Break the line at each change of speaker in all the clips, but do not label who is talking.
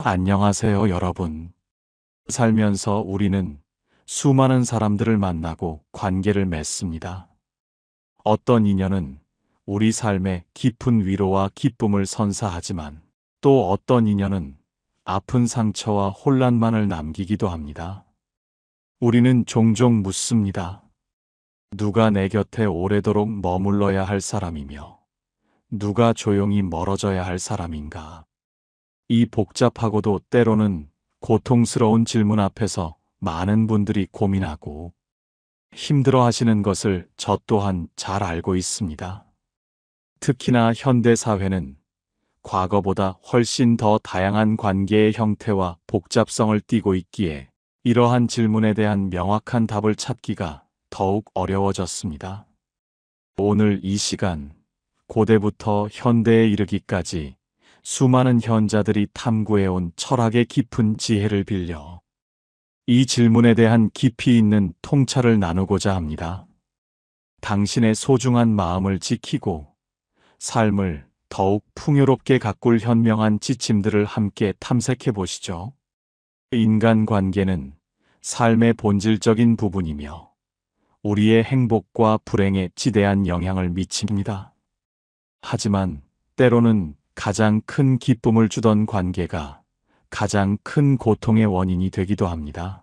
안녕하세요, 여러분. 살면서 우리는 수많은 사람들을 만나고 관계를 맺습니다. 어떤 인연은 우리 삶에 깊은 위로와 기쁨을 선사하지만 또 어떤 인연은 아픈 상처와 혼란만을 남기기도 합니다. 우리는 종종 묻습니다. 누가 내 곁에 오래도록 머물러야 할 사람이며 누가 조용히 멀어져야 할 사람인가? 이 복잡하고도 때로는 고통스러운 질문 앞에서 많은 분들이 고민하고 힘들어 하시는 것을 저 또한 잘 알고 있습니다. 특히나 현대 사회는 과거보다 훨씬 더 다양한 관계의 형태와 복잡성을 띠고 있기에 이러한 질문에 대한 명확한 답을 찾기가 더욱 어려워졌습니다. 오늘 이 시간, 고대부터 현대에 이르기까지 수많은 현자들이 탐구해온 철학의 깊은 지혜를 빌려 이 질문에 대한 깊이 있는 통찰을 나누고자 합니다. 당신의 소중한 마음을 지키고 삶을 더욱 풍요롭게 가꿀 현명한 지침들을 함께 탐색해 보시죠. 인간관계는 삶의 본질적인 부분이며 우리의 행복과 불행에 지대한 영향을 미칩니다. 하지만 때로는 가장 큰 기쁨을 주던 관계가 가장 큰 고통의 원인이 되기도 합니다.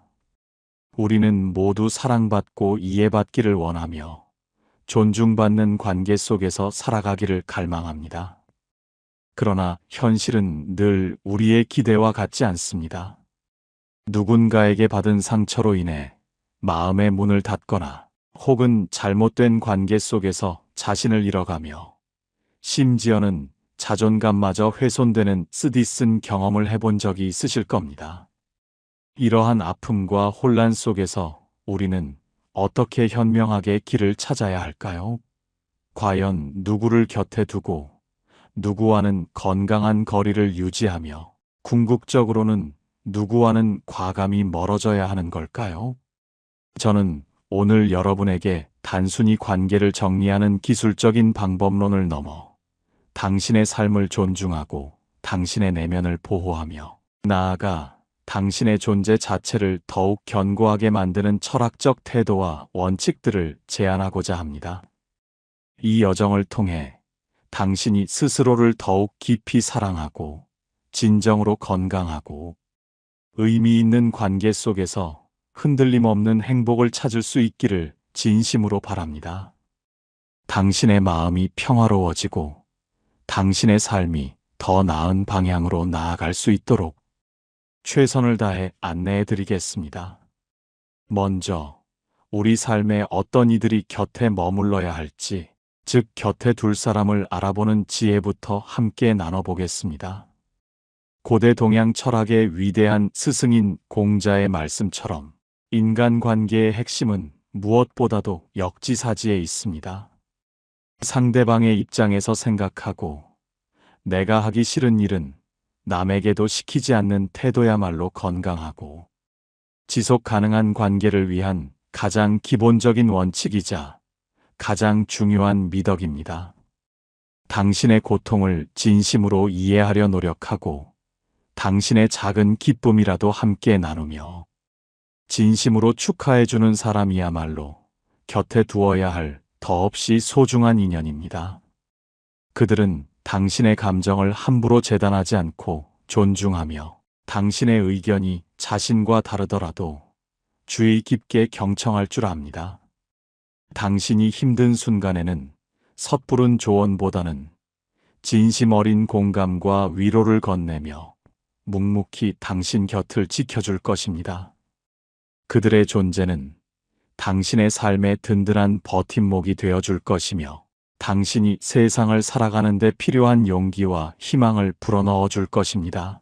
우리는 모두 사랑받고 이해받기를 원하며 존중받는 관계 속에서 살아가기를 갈망합니다. 그러나 현실은 늘 우리의 기대와 같지 않습니다. 누군가에게 받은 상처로 인해 마음의 문을 닫거나 혹은 잘못된 관계 속에서 자신을 잃어가며 심지어는 자존감마저 훼손되는 쓰디쓴 경험을 해본 적이 있으실 겁니다. 이러한 아픔과 혼란 속에서 우리는 어떻게 현명하게 길을 찾아야 할까요? 과연 누구를 곁에 두고 누구와는 건강한 거리를 유지하며 궁극적으로는 누구와는 과감히 멀어져야 하는 걸까요? 저는 오늘 여러분에게 단순히 관계를 정리하는 기술적인 방법론을 넘어 당신의 삶을 존중하고 당신의 내면을 보호하며 나아가 당신의 존재 자체를 더욱 견고하게 만드는 철학적 태도와 원칙들을 제안하고자 합니다. 이 여정을 통해 당신이 스스로를 더욱 깊이 사랑하고 진정으로 건강하고 의미 있는 관계 속에서 흔들림 없는 행복을 찾을 수 있기를 진심으로 바랍니다. 당신의 마음이 평화로워지고 당신의 삶이 더 나은 방향으로 나아갈 수 있도록 최선을 다해 안내해 드리겠습니다. 먼저 우리 삶에 어떤 이들이 곁에 머물러야 할지, 즉 곁에 둘 사람을 알아보는 지혜부터 함께 나눠보겠습니다. 고대 동양 철학의 위대한 스승인 공자의 말씀처럼 인간관계의 핵심은 무엇보다도 역지사지에 있습니다. 상대방의 입장에서 생각하고 내가 하기 싫은 일은 남에게도 시키지 않는 태도야말로 건강하고 지속 가능한 관계를 위한 가장 기본적인 원칙이자 가장 중요한 미덕입니다. 당신의 고통을 진심으로 이해하려 노력하고 당신의 작은 기쁨이라도 함께 나누며 진심으로 축하해주는 사람이야말로 곁에 두어야 할 더없이 소중한 인연입니다. 그들은 당신의 감정을 함부로 재단하지 않고 존중하며 당신의 의견이 자신과 다르더라도 주의 깊게 경청할 줄 압니다. 당신이 힘든 순간에는 섣부른 조언보다는 진심 어린 공감과 위로를 건네며 묵묵히 당신 곁을 지켜줄 것입니다. 그들의 존재는 당신의 삶의 든든한 버팀목이 되어줄 것이며 당신이 세상을 살아가는 데 필요한 용기와 희망을 불어넣어 줄 것입니다.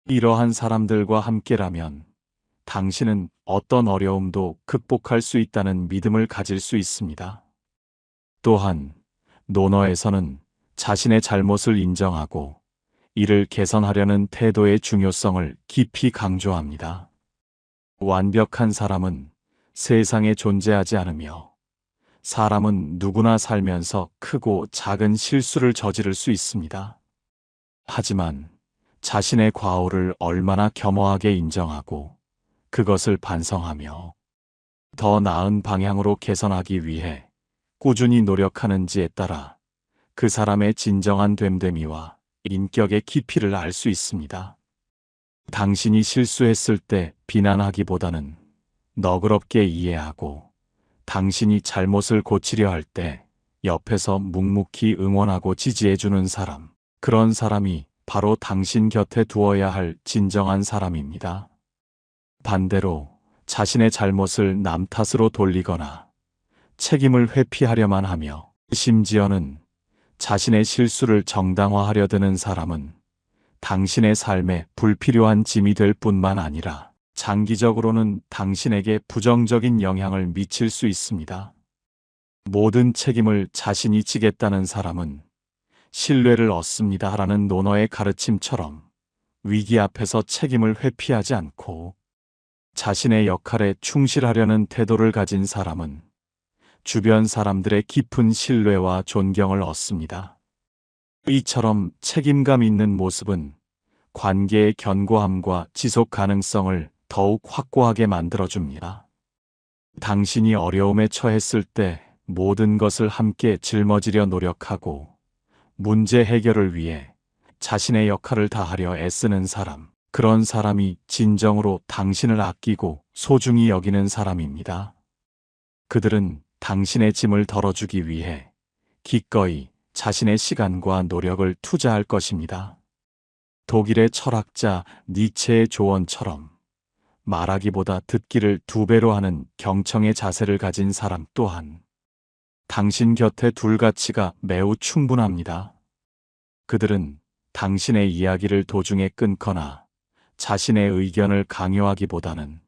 이러한 사람들과 함께라면 당신은 어떤 어려움도 극복할 수 있다는 믿음을 가질 수 있습니다. 또한 논어에서는 자신의 잘못을 인정하고 이를 개선하려는 태도의 중요성을 깊이 강조합니다. 완벽한 사람은 세상에 존재하지 않으며 사람은 누구나 살면서 크고 작은 실수를 저지를 수 있습니다. 하지만 자신의 과오를 얼마나 겸허하게 인정하고 그것을 반성하며 더 나은 방향으로 개선하기 위해 꾸준히 노력하는지에 따라 그 사람의 진정한 됨됨이와 인격의 깊이를 알 수 있습니다. 당신이 실수했을 때 비난하기보다는 너그럽게 이해하고 당신이 잘못을 고치려 할 때 옆에서 묵묵히 응원하고 지지해주는 사람, 그런 사람이 바로 당신 곁에 두어야 할 진정한 사람입니다. 반대로 자신의 잘못을 남 탓으로 돌리거나 책임을 회피하려만 하며 심지어는 자신의 실수를 정당화하려 드는 사람은 당신의 삶에 불필요한 짐이 될 뿐만 아니라 장기적으로는 당신에게 부정적인 영향을 미칠 수 있습니다. 모든 책임을 자신이 지겠다는 사람은 신뢰를 얻습니다라는 논어의 가르침처럼 위기 앞에서 책임을 회피하지 않고 자신의 역할에 충실하려는 태도를 가진 사람은 주변 사람들의 깊은 신뢰와 존경을 얻습니다. 이처럼 책임감 있는 모습은 관계의 견고함과 지속 가능성을 더욱 확고하게 만들어줍니다. 당신이 어려움에 처했을 때 모든 것을 함께 짊어지려 노력하고 문제 해결을 위해 자신의 역할을 다하려 애쓰는 사람, 그런 사람이 진정으로 당신을 아끼고 소중히 여기는 사람입니다. 그들은 당신의 짐을 덜어주기 위해 기꺼이 자신의 시간과 노력을 투자할 것입니다. 독일의 철학자 니체의 조언처럼 말하기보다 듣기를 2배로 하는 경청의 자세를 가진 사람 또한 당신 곁에 둘 가치가 매우 충분합니다. 그들은 당신의 이야기를 도중에 끊거나 자신의 의견을 강요하기보다는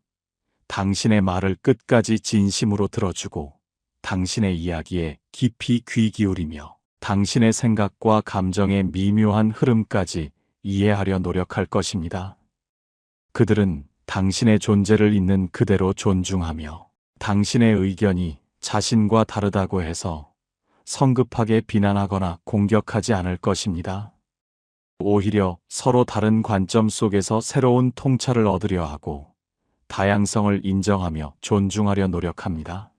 당신의 말을 끝까지 진심으로 들어주고 당신의 이야기에 깊이 귀 기울이며 당신의 생각과 감정의 미묘한 흐름까지 이해하려 노력할 것입니다. 그들은 당신의 존재를 있는 그대로 존중하며 당신의 의견이 자신과 다르다고 해서 성급하게 비난하거나 공격하지 않을 것입니다. 오히려 서로 다른 관점 속에서 새로운 통찰을 얻으려 하고 다양성을 인정하며 존중하려 노력합니다.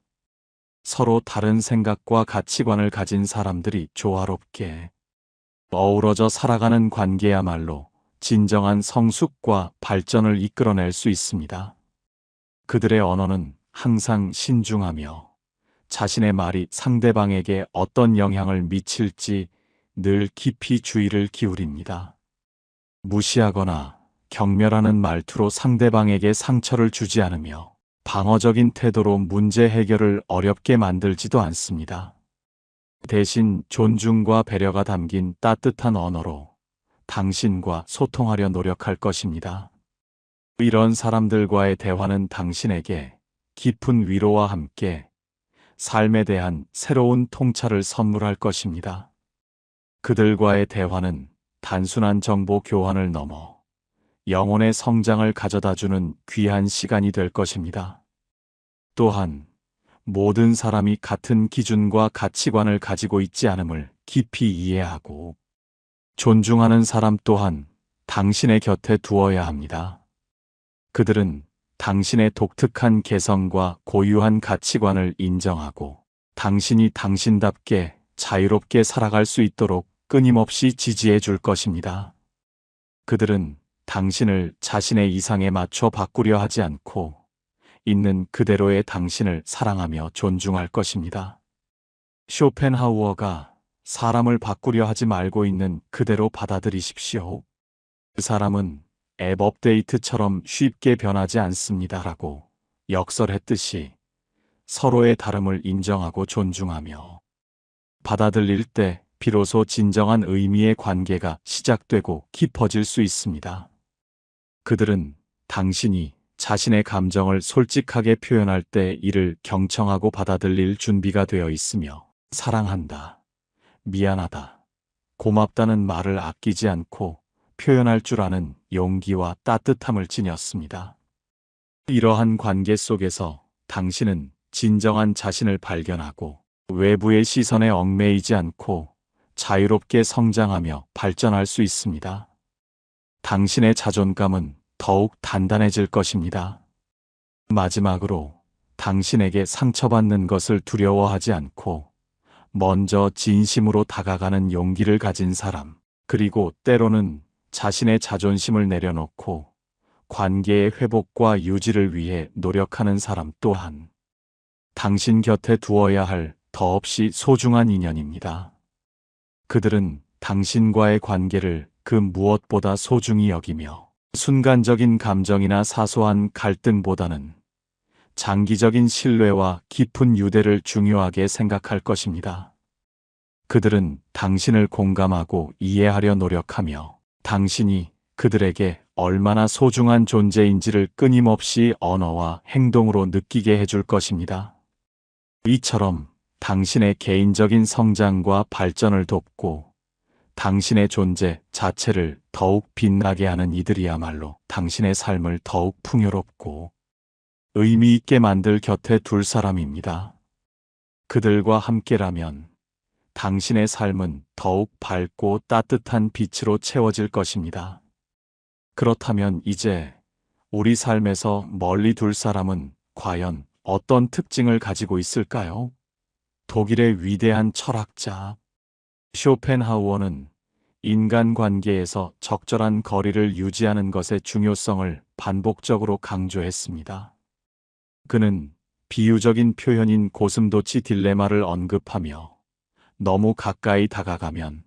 서로 다른 생각과 가치관을 가진 사람들이 조화롭게 어우러져 살아가는 관계야말로 진정한 성숙과 발전을 이끌어낼 수 있습니다. 그들의 언어는 항상 신중하며 자신의 말이 상대방에게 어떤 영향을 미칠지 늘 깊이 주의를 기울입니다. 무시하거나 경멸하는 말투로 상대방에게 상처를 주지 않으며 방어적인 태도로 문제 해결을 어렵게 만들지도 않습니다. 대신 존중과 배려가 담긴 따뜻한 언어로 당신과 소통하려 노력할 것입니다. 이런 사람들과의 대화는 당신에게 깊은 위로와 함께 삶에 대한 새로운 통찰을 선물할 것입니다. 그들과의 대화는 단순한 정보 교환을 넘어 영혼의 성장을 가져다주는 귀한 시간이 될 것입니다. 또한 모든 사람이 같은 기준과 가치관을 가지고 있지 않음을 깊이 이해하고 존중하는 사람 또한 당신의 곁에 두어야 합니다. 그들은 당신의 독특한 개성과 고유한 가치관을 인정하고 당신이 당신답게 자유롭게 살아갈 수 있도록 끊임없이 지지해 줄 것입니다. 그들은 당신을 자신의 이상에 맞춰 바꾸려 하지 않고 있는 그대로의 당신을 사랑하며 존중할 것입니다. 쇼펜하우어가 사람을 바꾸려 하지 말고 있는 그대로 받아들이십시오. 그 사람은 앱 업데이트처럼 쉽게 변하지 않습니다라고 역설했듯이 서로의 다름을 인정하고 존중하며 받아들일 때 비로소 진정한 의미의 관계가 시작되고 깊어질 수 있습니다. 그들은 당신이 자신의 감정을 솔직하게 표현할 때 이를 경청하고 받아들일 준비가 되어 있으며 사랑한다, 미안하다, 고맙다는 말을 아끼지 않고 표현할 줄 아는 용기와 따뜻함을 지녔습니다. 이러한 관계 속에서 당신은 진정한 자신을 발견하고 외부의 시선에 얽매이지 않고 자유롭게 성장하며 발전할 수 있습니다. 당신의 자존감은 더욱 단단해질 것입니다. 마지막으로 당신에게 상처받는 것을 두려워하지 않고 먼저 진심으로 다가가는 용기를 가진 사람, 그리고 때로는 자신의 자존심을 내려놓고 관계의 회복과 유지를 위해 노력하는 사람 또한 당신 곁에 두어야 할 더없이 소중한 인연입니다. 그들은 당신과의 관계를 그 무엇보다 소중히 여기며 순간적인 감정이나 사소한 갈등보다는 장기적인 신뢰와 깊은 유대를 중요하게 생각할 것입니다. 그들은 당신을 공감하고 이해하려 노력하며 당신이 그들에게 얼마나 소중한 존재인지를 끊임없이 언어와 행동으로 느끼게 해줄 것입니다. 이처럼 당신의 개인적인 성장과 발전을 돕고 당신의 존재 자체를 더욱 빛나게 하는 이들이야말로 당신의 삶을 더욱 풍요롭고 의미 있게 만들 곁에 둘 사람입니다. 그들과 함께라면 당신의 삶은 더욱 밝고 따뜻한 빛으로 채워질 것입니다. 그렇다면 이제 우리 삶에서 멀리 둘 사람은 과연 어떤 특징을 가지고 있을까요? 독일의 위대한 철학자 쇼펜하우어는 인간관계에서 적절한 거리를 유지하는 것의 중요성을 반복적으로 강조했습니다. 그는 비유적인 표현인 고슴도치 딜레마를 언급하며 너무 가까이 다가가면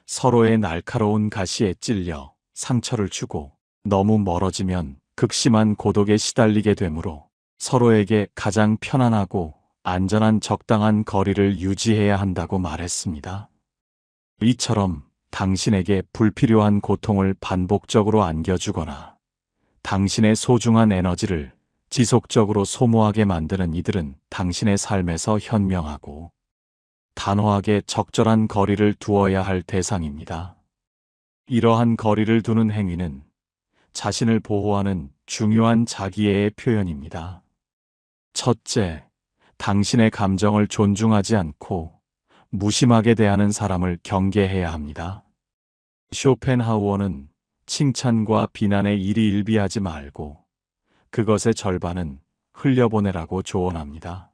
서로의 날카로운 가시에 찔려 상처를 주고 너무 멀어지면 극심한 고독에 시달리게 되므로 서로에게 가장 편안하고 안전한 적당한 거리를 유지해야 한다고 말했습니다. 이처럼 당신에게 불필요한 고통을 반복적으로 안겨주거나 당신의 소중한 에너지를 지속적으로 소모하게 만드는 이들은 당신의 삶에서 현명하고 단호하게 적절한 거리를 두어야 할 대상입니다. 이러한 거리를 두는 행위는 자신을 보호하는 중요한 자기애의 표현입니다. 첫째, 당신의 감정을 존중하지 않고 무심하게 대하는 사람을 경계해야 합니다. 쇼펜하우어는 칭찬과 비난에 일희일비하지 말고 그것의 절반은 흘려보내라고 조언합니다.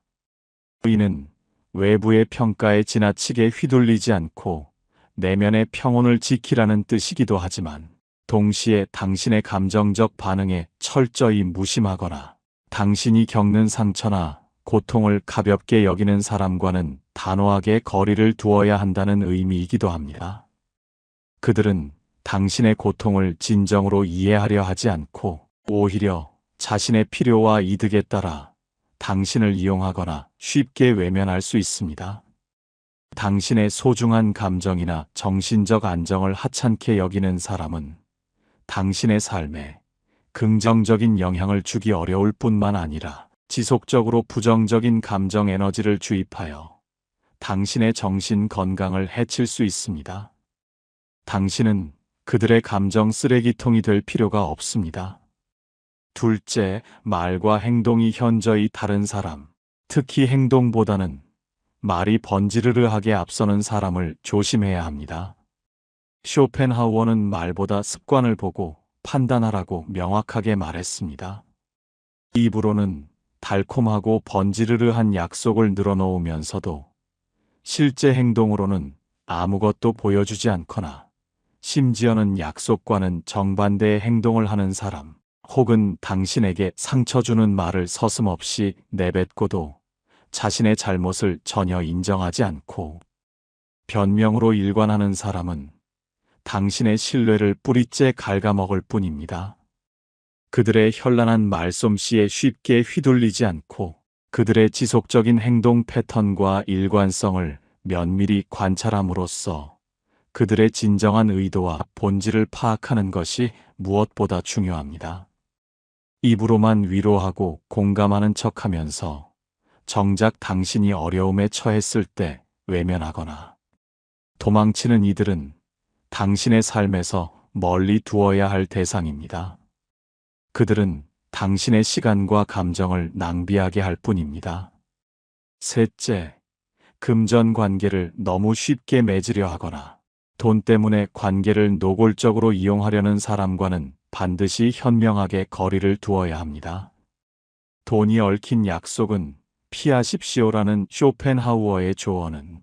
이는 외부의 평가에 지나치게 휘둘리지 않고 내면의 평온을 지키라는 뜻이기도 하지만 동시에 당신의 감정적 반응에 철저히 무심하거나 당신이 겪는 상처나 고통을 가볍게 여기는 사람과는 단호하게 거리를 두어야 한다는 의미이기도 합니다. 그들은 당신의 고통을 진정으로 이해하려 하지 않고 오히려 자신의 필요와 이득에 따라 당신을 이용하거나 쉽게 외면할 수 있습니다. 당신의 소중한 감정이나 정신적 안정을 하찮게 여기는 사람은 당신의 삶에 긍정적인 영향을 주기 어려울 뿐만 아니라 지속적으로 부정적인 감정 에너지를 주입하여 당신의 정신 건강을 해칠 수 있습니다. 당신은 그들의 감정 쓰레기통이 될 필요가 없습니다. 둘째, 말과 행동이 현저히 다른 사람, 특히 행동보다는 말이 번지르르하게 앞서는 사람을 조심해야 합니다. 쇼펜하우어는 말보다 습관을 보고 판단하라고 명확하게 말했습니다. 입으로는 달콤하고 번지르르한 약속을 늘어놓으면서도 실제 행동으로는 아무것도 보여주지 않거나 심지어는 약속과는 정반대의 행동을 하는 사람, 혹은 당신에게 상처 주는 말을 서슴없이 내뱉고도 자신의 잘못을 전혀 인정하지 않고 변명으로 일관하는 사람은 당신의 신뢰를 뿌리째 갉아먹을 뿐입니다. 그들의 현란한 말솜씨에 쉽게 휘둘리지 않고 그들의 지속적인 행동 패턴과 일관성을 면밀히 관찰함으로써 그들의 진정한 의도와 본질을 파악하는 것이 무엇보다 중요합니다. 입으로만 위로하고 공감하는 척하면서 정작 당신이 어려움에 처했을 때 외면하거나 도망치는 이들은 당신의 삶에서 멀리 두어야 할 대상입니다. 그들은 당신의 시간과 감정을 낭비하게 할 뿐입니다. 셋째, 금전 관계를 너무 쉽게 맺으려 하거나 돈 때문에 관계를 노골적으로 이용하려는 사람과는 반드시 현명하게 거리를 두어야 합니다. 돈이 얽힌 약속은 피하십시오라는 쇼펜하우어의 조언은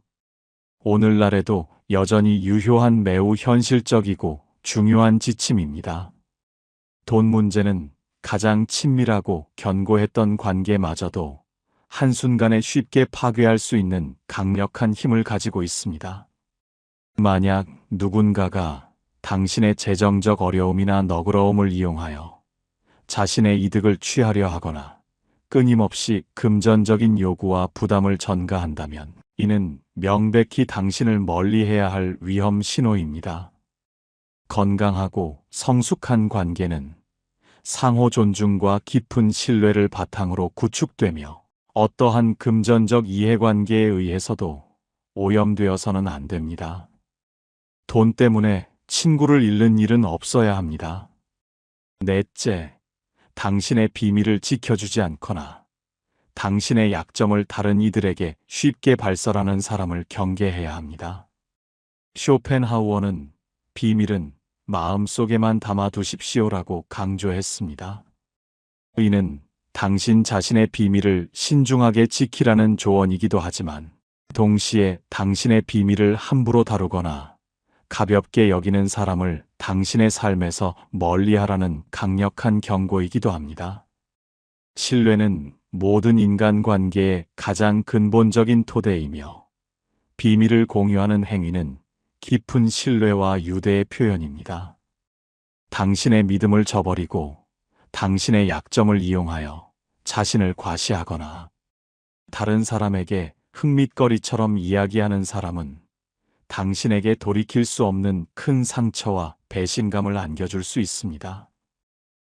오늘날에도 여전히 유효한 매우 현실적이고 중요한 지침입니다. 돈 문제는 가장 친밀하고 견고했던 관계마저도 한순간에 쉽게 파괴할 수 있는 강력한 힘을 가지고 있습니다. 만약 누군가가 당신의 재정적 어려움이나 너그러움을 이용하여 자신의 이득을 취하려 하거나 끊임없이 금전적인 요구와 부담을 전가한다면 이는 명백히 당신을 멀리해야 할 위험 신호입니다. 건강하고 성숙한 관계는 상호 존중과 깊은 신뢰를 바탕으로 구축되며 어떠한 금전적 이해관계에 의해서도 오염되어서는 안 됩니다. 돈 때문에 친구를 잃는 일은 없어야 합니다. 넷째, 당신의 비밀을 지켜주지 않거나 당신의 약점을 다른 이들에게 쉽게 발설하는 사람을 경계해야 합니다. 쇼펜하우어는 비밀은 마음속에만 담아두십시오라고 강조했습니다. 이는 당신 자신의 비밀을 신중하게 지키라는 조언이기도 하지만 동시에 당신의 비밀을 함부로 다루거나 가볍게 여기는 사람을 당신의 삶에서 멀리하라는 강력한 경고이기도 합니다. 신뢰는 모든 인간관계의 가장 근본적인 토대이며 비밀을 공유하는 행위는 깊은 신뢰와 유대의 표현입니다. 당신의 믿음을 저버리고 당신의 약점을 이용하여 자신을 과시하거나 다른 사람에게 흙밑거리처럼 이야기하는 사람은 당신에게 돌이킬 수 없는 큰 상처와 배신감을 안겨줄 수 있습니다.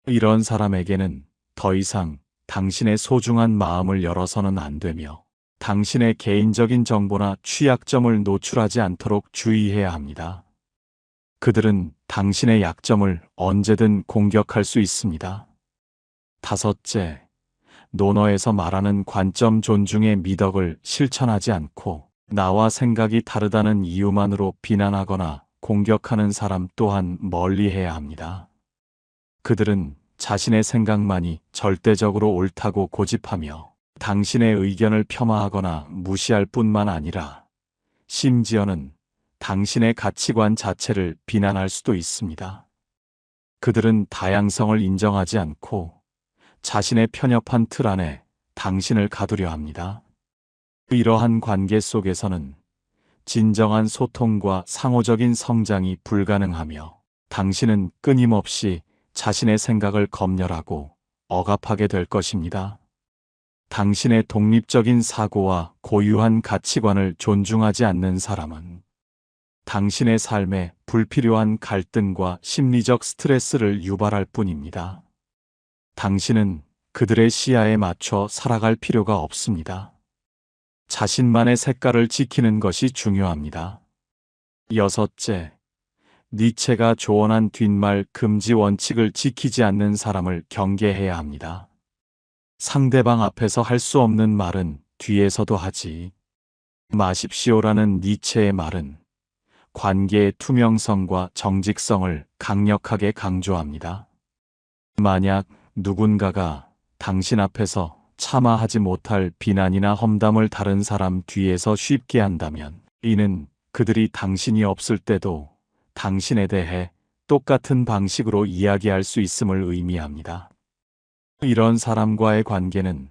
이런 사람에게는 더 이상 당신의 소중한 마음을 열어서는 안 되며 당신의 개인적인 정보나 취약점을 노출하지 않도록 주의해야 합니다. 그들은 당신의 약점을 언제든 공격할 수 있습니다. 다섯째, 논어에서 말하는 관점 존중의 미덕을 실천하지 않고 나와 생각이 다르다는 이유만으로 비난하거나 공격하는 사람 또한 멀리해야 합니다. 그들은 자신의 생각만이 절대적으로 옳다고 고집하며 당신의 의견을 폄하하거나 무시할 뿐만 아니라 심지어는 당신의 가치관 자체를 비난할 수도 있습니다. 그들은 다양성을 인정하지 않고 자신의 편협한 틀 안에 당신을 가두려 합니다. 이러한 관계 속에서는 진정한 소통과 상호적인 성장이 불가능하며 당신은 끊임없이 자신의 생각을 검열하고 억압하게 될 것입니다. 당신의 독립적인 사고와 고유한 가치관을 존중하지 않는 사람은 당신의 삶에 불필요한 갈등과 심리적 스트레스를 유발할 뿐입니다. 당신은 그들의 시야에 맞춰 살아갈 필요가 없습니다. 자신만의 색깔을 지키는 것이 중요합니다. 여섯째, 니체가 조언한 뒷말 금지 원칙을 지키지 않는 사람을 경계해야 합니다. 상대방 앞에서 할 수 없는 말은 뒤에서도 하지 마십시오라는 니체의 말은 관계의 투명성과 정직성을 강력하게 강조합니다. 만약 누군가가 당신 앞에서 차마 하지 못할 비난이나 험담을 다른 사람 뒤에서 쉽게 한다면 이는 그들이 당신이 없을 때도 당신에 대해 똑같은 방식으로 이야기할 수 있음을 의미합니다. 이런 사람과의 관계는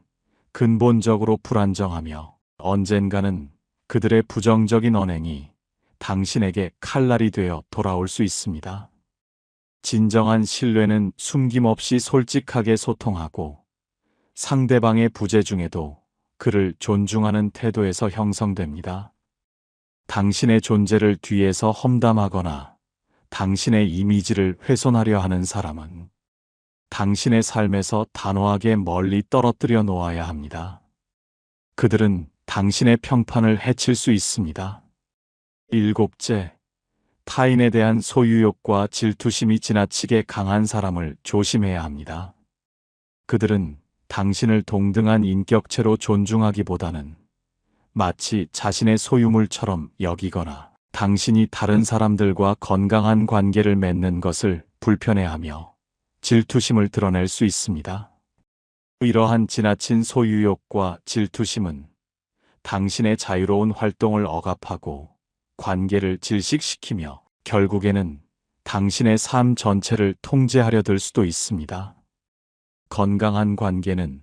근본적으로 불안정하며 언젠가는 그들의 부정적인 언행이 당신에게 칼날이 되어 돌아올 수 있습니다. 진정한 신뢰는 숨김없이 솔직하게 소통하고 상대방의 부재 중에도 그를 존중하는 태도에서 형성됩니다. 당신의 존재를 뒤에서 험담하거나 당신의 이미지를 훼손하려 하는 사람은 당신의 삶에서 단호하게 멀리 떨어뜨려 놓아야 합니다. 그들은 당신의 평판을 해칠 수 있습니다. 일곱째, 타인에 대한 소유욕과 질투심이 지나치게 강한 사람을 조심해야 합니다. 그들은 당신을 동등한 인격체로 존중하기보다는 마치 자신의 소유물처럼 여기거나 당신이 다른 사람들과 건강한 관계를 맺는 것을 불편해하며 질투심을 드러낼 수 있습니다. 이러한 지나친 소유욕과 질투심은 당신의 자유로운 활동을 억압하고 관계를 질식시키며 결국에는 당신의 삶 전체를 통제하려 들 수도 있습니다. 건강한 관계는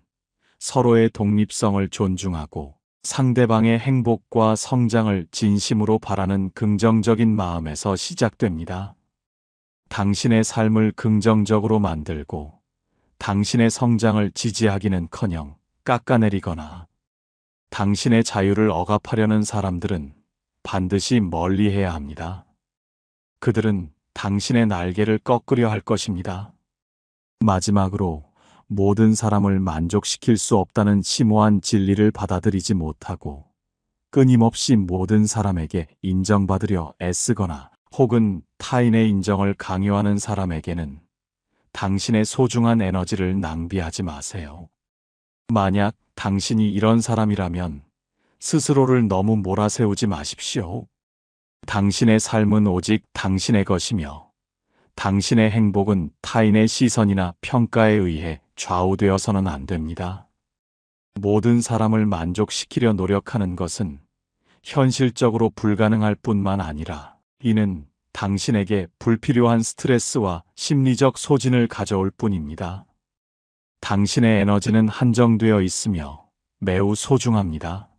서로의 독립성을 존중하고 상대방의 행복과 성장을 진심으로 바라는 긍정적인 마음에서 시작됩니다. 당신의 삶을 긍정적으로 만들고 당신의 성장을 지지하기는커녕 깎아내리거나 당신의 자유를 억압하려는 사람들은 반드시 멀리해야 합니다. 그들은 당신의 날개를 꺾으려 할 것입니다. 마지막으로 모든 사람을 만족시킬 수 없다는 심오한 진리를 받아들이지 못하고 끊임없이 모든 사람에게 인정받으려 애쓰거나 혹은 타인의 인정을 강요하는 사람에게는 당신의 소중한 에너지를 낭비하지 마세요. 만약 당신이 이런 사람이라면 스스로를 너무 몰아세우지 마십시오. 당신의 삶은 오직 당신의 것이며 당신의 행복은 타인의 시선이나 평가에 의해 좌우되어서는 안 됩니다. 모든 사람을 만족시키려 노력하는 것은 현실적으로 불가능할 뿐만 아니라 이는 당신에게 불필요한 스트레스와 심리적 소진을 가져올 뿐입니다. 당신의 에너지는 한정되어 있으며 매우 소중합니다.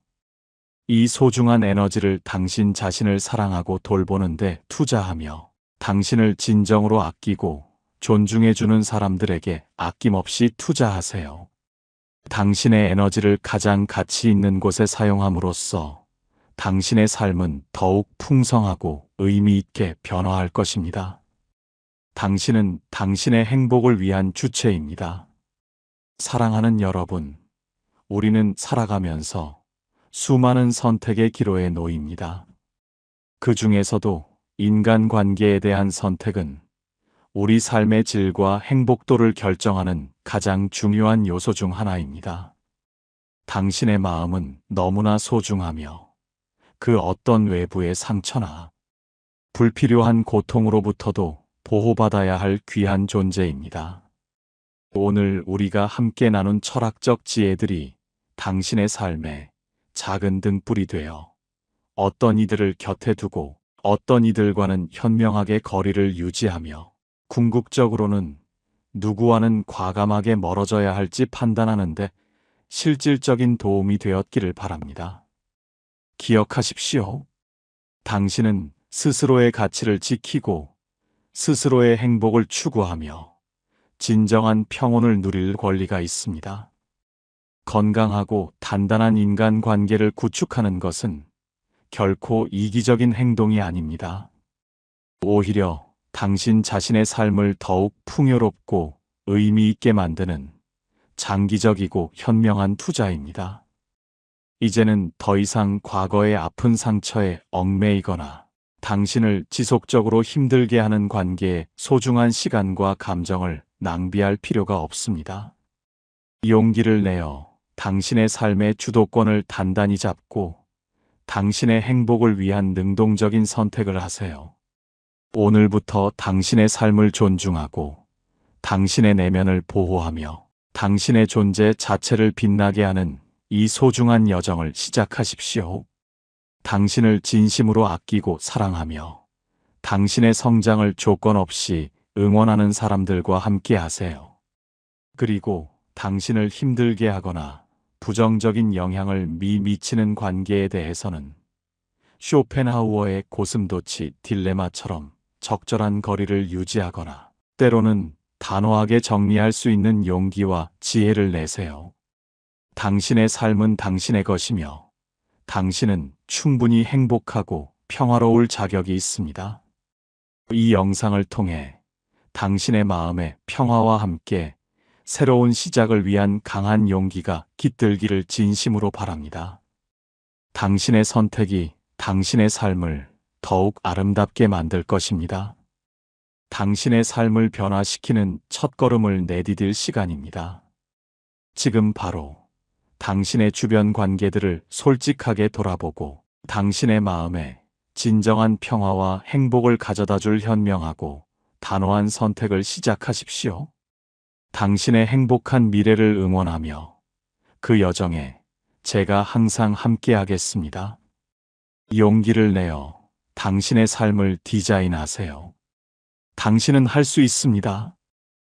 이 소중한 에너지를 당신 자신을 사랑하고 돌보는 데 투자하며 당신을 진정으로 아끼고 존중해주는 사람들에게 아낌없이 투자하세요. 당신의 에너지를 가장 가치 있는 곳에 사용함으로써 당신의 삶은 더욱 풍성하고 의미 있게 변화할 것입니다. 당신은 당신의 행복을 위한 주체입니다. 사랑하는 여러분, 우리는 살아가면서 수많은 선택의 기로에 놓입니다. 그 중에서도 인간관계에 대한 선택은 우리 삶의 질과 행복도를 결정하는 가장 중요한 요소 중 하나입니다. 당신의 마음은 너무나 소중하며 그 어떤 외부의 상처나 불필요한 고통으로부터도 보호받아야 할 귀한 존재입니다. 오늘 우리가 함께 나눈 철학적 지혜들이 당신의 삶에 작은 등불이 되어 어떤 이들을 곁에 두고 어떤 이들과는 현명하게 거리를 유지하며 궁극적으로는 누구와는 과감하게 멀어져야 할지 판단하는데 실질적인 도움이 되었기를 바랍니다. 기억하십시오. 당신은 스스로의 가치를 지키고 스스로의 행복을 추구하며 진정한 평온을 누릴 권리가 있습니다. 건강하고 단단한 인간관계를 구축하는 것은 결코 이기적인 행동이 아닙니다. 오히려 당신 자신의 삶을 더욱 풍요롭고 의미 있게 만드는 장기적이고 현명한 투자입니다. 이제는 더 이상 과거의 아픈 상처에 얽매이거나 당신을 지속적으로 힘들게 하는 관계에 소중한 시간과 감정을 낭비할 필요가 없습니다. 용기를 내어 당신의 삶의 주도권을 단단히 잡고 당신의 행복을 위한 능동적인 선택을 하세요. 오늘부터 당신의 삶을 존중하고 당신의 내면을 보호하며 당신의 존재 자체를 빛나게 하는 이 소중한 여정을 시작하십시오. 당신을 진심으로 아끼고 사랑하며 당신의 성장을 조건 없이 응원하는 사람들과 함께 하세요. 그리고 당신을 힘들게 하거나 부정적인 영향을 미치는 관계에 대해서는 쇼펜하우어의 고슴도치 딜레마처럼 적절한 거리를 유지하거나 때로는 단호하게 정리할 수 있는 용기와 지혜를 내세요. 당신의 삶은 당신의 것이며 당신은 충분히 행복하고 평화로울 자격이 있습니다. 이 영상을 통해 당신의 마음의 평화와 함께 새로운 시작을 위한 강한 용기가 깃들기를 진심으로 바랍니다. 당신의 선택이 당신의 삶을 더욱 아름답게 만들 것입니다. 당신의 삶을 변화시키는 첫걸음을 내디딜 시간입니다. 지금 바로 당신의 주변 관계들을 솔직하게 돌아보고 당신의 마음에 진정한 평화와 행복을 가져다 줄 현명하고 단호한 선택을 시작하십시오. 당신의 행복한 미래를 응원하며 그 여정에 제가 항상 함께하겠습니다. 용기를 내어 당신의 삶을 디자인하세요. 당신은 할 수 있습니다.